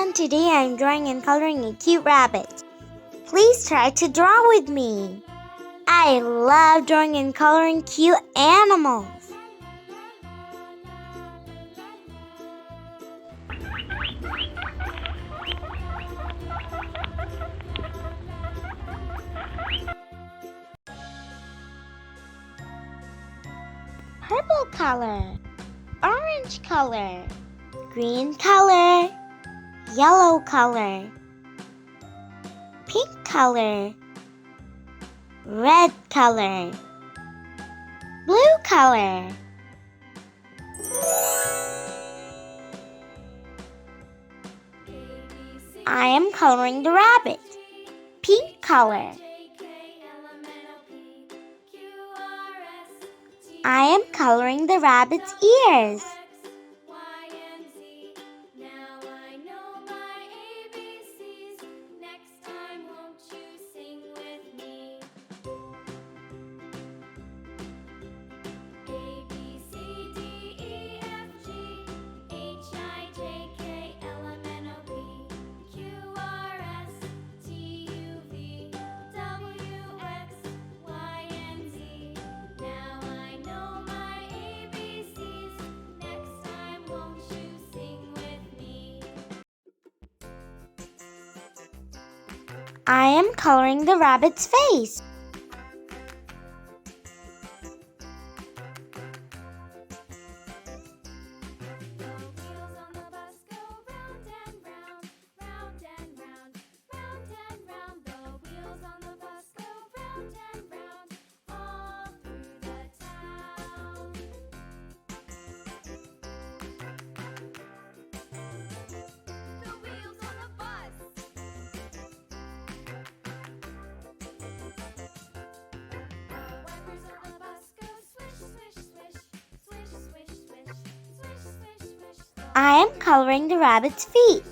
everyone, today I'm drawing and coloring a cute rabbit. Please try to draw with me. I love drawing and coloring cute animals. Purple color, orange color, green color, yellow color, pink color, red color, blue color. I am coloring the rabbit. Pink color. I am coloring the rabbit's ears. I am coloring the rabbit's face. I am coloring the rabbit's feet.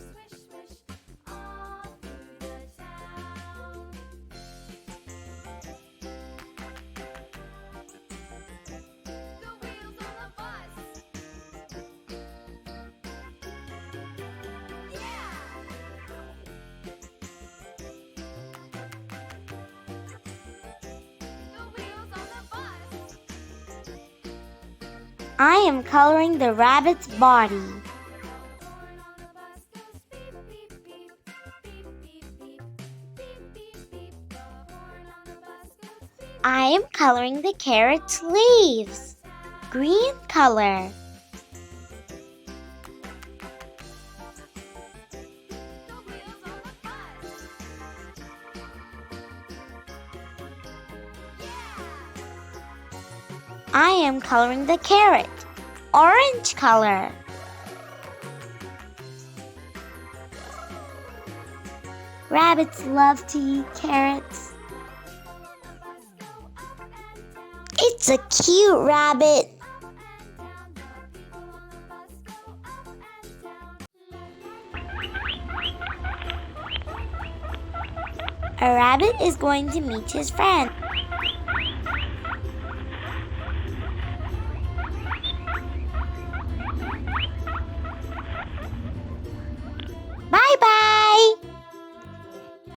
I am coloring the rabbit's body. I am coloring the carrot's leaves. Green color. I am coloring the carrot. Orange color. Rabbits love to eat carrots. It's a cute rabbit. A rabbit is going to meet his friend. Bye-bye.